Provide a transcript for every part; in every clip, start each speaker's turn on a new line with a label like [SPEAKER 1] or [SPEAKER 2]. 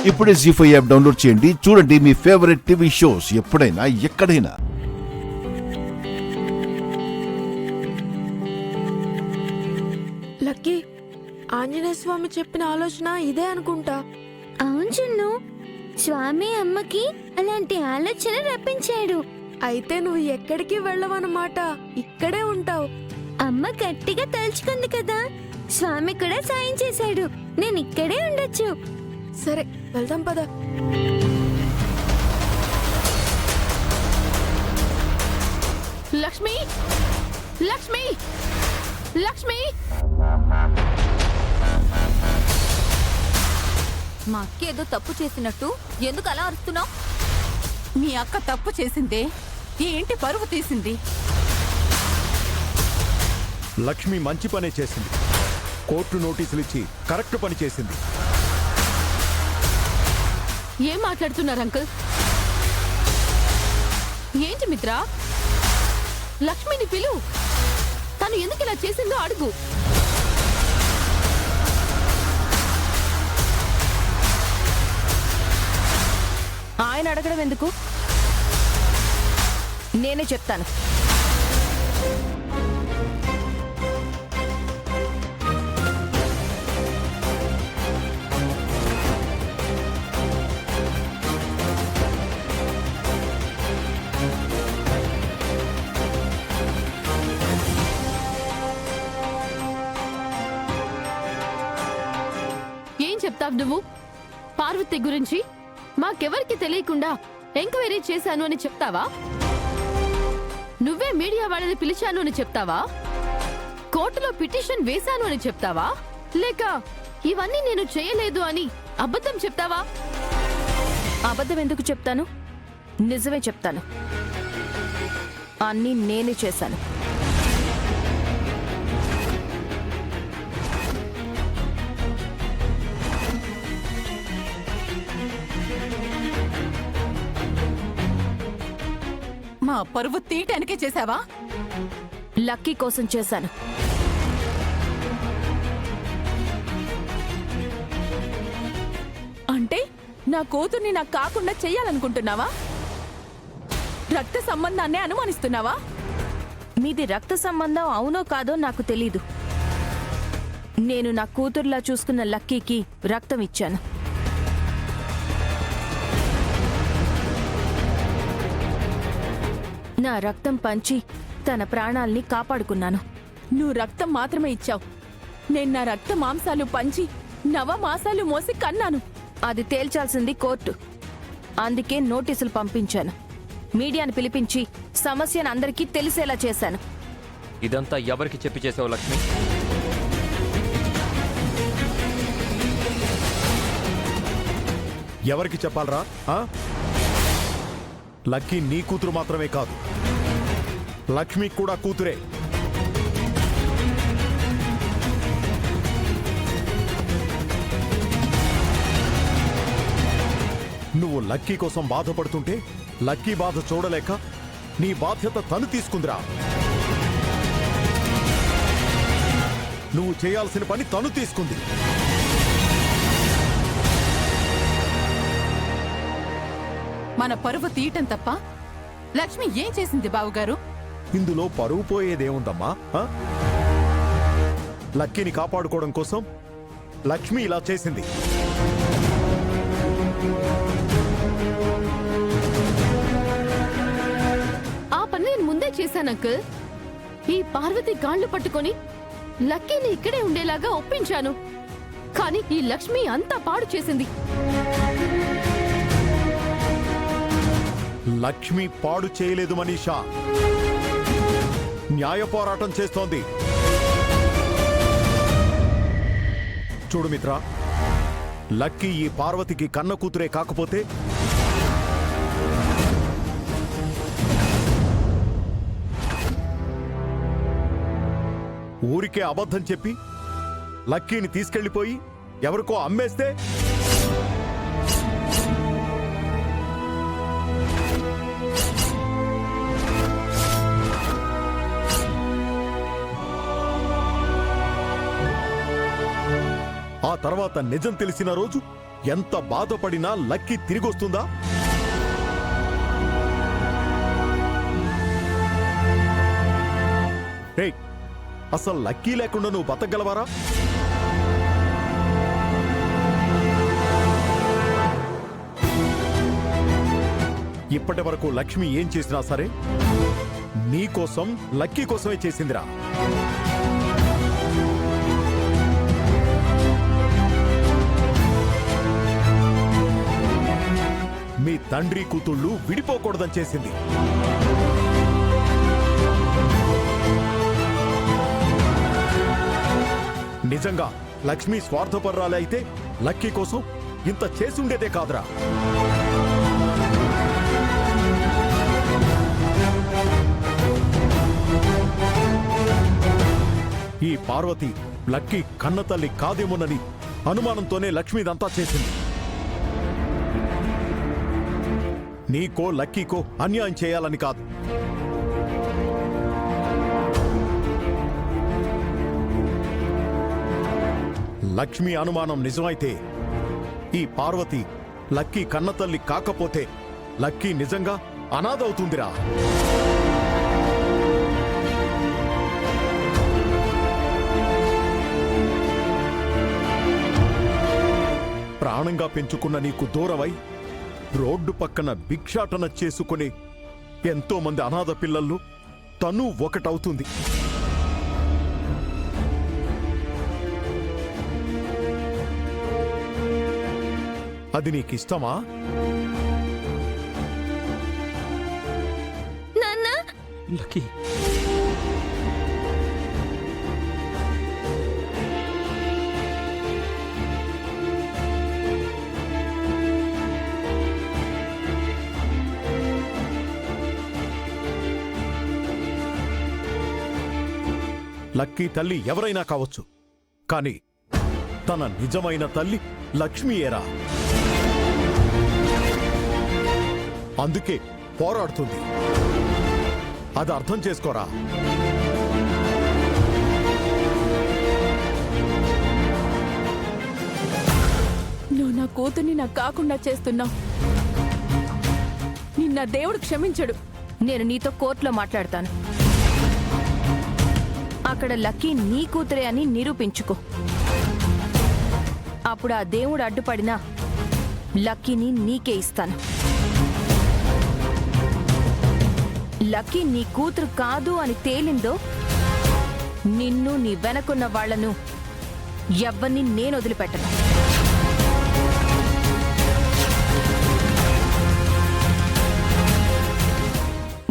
[SPEAKER 1] ఇప్పుడే జీ5 app download చేయండి. చూడండి మీ ఫేవరెట్ టీవీ షోస్ ఎప్పుడైనా ఎక్కడైనా.
[SPEAKER 2] లక్కీ, ఆంజనేయ స్వామి చెప్పిన ఆలోచన ఇదే అనుకుంటా.
[SPEAKER 3] అవును చిన్ను, స్వామి అమ్మకి అలాంటి ఆలోచన రప్పించాడు.
[SPEAKER 2] అయితే నువ్వు ఎక్కడికి వెళ్ళవన్నమాట, ఇక్కడే ఉంటావు.
[SPEAKER 3] అమ్మ గట్టిగా తలుచుకుంది కదా, స్వామి కూడా సాయం చేశాడు. నేను ఇక్కడే ఉండొచ్చు.
[SPEAKER 2] సరే వెళ్దాం పద.
[SPEAKER 4] లక్ష్మి, లక్ష్మి, లక్ష్మి!
[SPEAKER 5] మా అక్క ఏదో తప్పు చేసినట్టు ఎందుకు అలా అరుస్తున్నావు?
[SPEAKER 4] మీ అక్క తప్పు చేసిందే, ఈ ఇంటి పరువు తీసింది.
[SPEAKER 6] లక్ష్మి మంచి పనే చేసింది. కోర్టు నోటీసులు ఇచ్చి కరెక్ట్ పని చేసింది.
[SPEAKER 4] ఏం మాట్లాడుతున్నారు అంకుల్? ఏంటి మిత్ర? లక్ష్మిని పిలువు. తను ఎందుకు ఇలా చేసిందో అడుగు.
[SPEAKER 7] ఆయన అడగడం ఎందుకు? నేనే చెప్తాను.
[SPEAKER 4] ఏం చెప్తావు నువ్వు? పార్వతి గురించి మాకెవరికి తెలియకుండా ఎంక్వైరీ చేశాను అని చెప్తావా? నువ్వే మీడియా వాళ్ళని పిలిచాను అని చెప్తావా? కోర్టులో పిటిషన్ వేశాను అని చెప్తావా? లేక ఇవన్నీ నేను చేయలేదు అని అబద్ధం చెప్తావా?
[SPEAKER 7] అబద్ధం ఎందుకు చెప్తాను? నిజమే చెప్తాను. అన్నీ నేనే చేశాను.
[SPEAKER 4] మా పరువు తీయటానికే చేశావా?
[SPEAKER 7] లక్కీ కోసం చేశాను.
[SPEAKER 4] అంటే నా కూతుర్ని నాకు కాకుండా చెయ్యాలనుకుంటున్నావా? రక్త సంబంధాన్నే అనుమానిస్తున్నావా?
[SPEAKER 7] మీది రక్త సంబంధం అవునో కాదో నాకు తెలీదు. నేను నా కూతుర్లా చూసుకున్న లక్కీకి రక్తం ఇచ్చాను. నా రక్తం పంచి తన ప్రాణాల్ని కాపాడుకున్నాను.
[SPEAKER 4] నువ్వు రక్తం మాత్రమే ఇచ్చావు. నేను నా రక్త మాంసాలు పంచి నవమాసాలు మోసి కన్నాను.
[SPEAKER 7] అది తేల్చాల్సింది కోర్టు. అందుకే నోటీసులు పంపించాను. మీడియాను పిలిపించి సమస్యను అందరికీ తెలిసేలా చేశాను.
[SPEAKER 8] ఇదంతా ఎవరికి చెప్పి చేసావు లక్ష్మి?
[SPEAKER 6] ఎవరికి చెప్పాలరా? లక్కీ నీ కూతురు మాత్రమే కాదు, లక్ష్మి కూడా కూతురే. నువ్వు లక్కీ కోసం బాధపడుతుంటే లక్కీ బాధ చూడలేక నీ బాధ్యత తను తీసుకుందిరా. నువ్వు చేయాల్సిన పని తను తీసుకుంది.
[SPEAKER 4] మన పరువు తీయటం తప్ప లక్ష్మి ఏం చేసింది బావుగారు?
[SPEAKER 6] ఇందులో పరువు పోయేదేముందమ్మా? లక్కీని కాపాడుకోవడం కోసం లక్ష్మి ఇలా చేసింది.
[SPEAKER 4] ఆ పని నేను ముందే చేశాను అంకుల్. ఈ పార్వతి కాళ్ళు పట్టుకొని లక్కీని ఇక్కడే ఉండేలాగా ఒప్పించాను. కానీ ఈ లక్ష్మి అంతా పాడు చేసింది.
[SPEAKER 6] లక్ష్మి పాడు చేయలేదు మనీషా, న్యాయ పోరాటం చేస్తోంది. చూడు మిత్ర, లక్కీ ఈ పార్వతికి కన్న కూతురే కాకపోతే ఊరికే అబద్ధం చెప్పి లక్కీని తీసుకెళ్లిపోయి ఎవరికో అమ్మేస్తే ఆ తర్వాత నిజం తెలిసిన రోజు ఎంత బాధపడినా లక్కీ తిరిగొస్తుందా? రేయ్, అసలు లక్కీ లేకుండా నువ్వు బతకగలవారా? ఇప్పటి వరకు లక్ష్మి ఏం చేసినా సరే నీకోసం, లక్కీ కోసమే చేసిందిరా. మీ తండ్రి కూతుళ్ళు విడిపోకూడదని చేసింది. నిజంగా లక్ష్మి స్వార్థపర్రాలే అయితే లక్కీ కోసం ఇంత చేసుండేదే కాదురా. ఈ పార్వతి లక్కీ కన్నతల్లి కాదేమోనని అనుమానంతోనే లక్ష్మీదంతా చేసింది. నీకో లక్కీకో అన్యాయం చేయాలని కాదు. లక్ష్మి అనుమానం నిజమైతే ఈ పార్వతి లక్కీ కన్నతల్లి కాకపోతే లక్కీ నిజంగా అనాథవుతుందిరా. ప్రాణంగా పెంచుకున్న నీకు దూరమై రోడ్డు పక్కన భిక్షాటన చేసుకుని ఎంతో మంది అనాథ పిల్లల్లో తను ఒకటవుతుంది. అది నీకిష్టమా?
[SPEAKER 3] నాన్న
[SPEAKER 8] లక్కీ,
[SPEAKER 6] లక్కీ తల్లి ఎవరైనా కావచ్చు, కాని తన నిజమైన తల్లి లక్ష్మీయేరా. అందుకే పోరాడుతుంది. అది అర్థం చేసుకోరా.
[SPEAKER 7] నువ్వు నా కూతుర్ని నాకు కాకుండా చేస్తున్నావు. నిన్న దేవుడు క్షమించడు. నేను నీతో కోర్టులో మాట్లాడతాను. అక్కడ లక్కీ నీ కూతురే అని నిరూపించుకో. అప్పుడు ఆ దేవుడు అడ్డుపడినా లక్కీని నీకే ఇస్తాను. లక్కీ నీ కూతురు కాదు అని తేలిందో నిన్ను, నీ వెనకున్న వాళ్లను ఎవ్వరిని నేను వదిలిపెట్టను.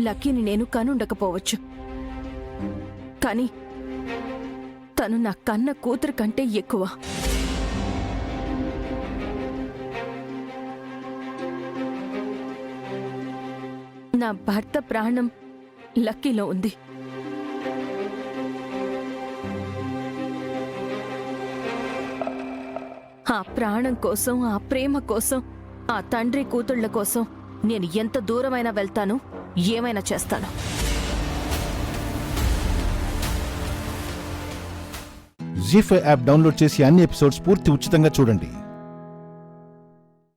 [SPEAKER 7] లక్కీని నేను కనుండకపోవచ్చు, కానీ తను నా కన్న కూతురు కంటే ఎక్కువ. నా భర్త ప్రాణం లక్కీలో ఉంది. ఆ ప్రాణం కోసం, ఆ ప్రేమ కోసం, ఆ తండ్రి కూతుళ్ల కోసం నేను ఎంత దూరమైనా వెళ్తాను, ఏమైనా చేస్తాను.
[SPEAKER 1] జీ5 యాప్ డౌన్లోడ్ చేసి అన్ని ఎపిసోడ్స్ పూర్తి ఉచితంగా చూడండి.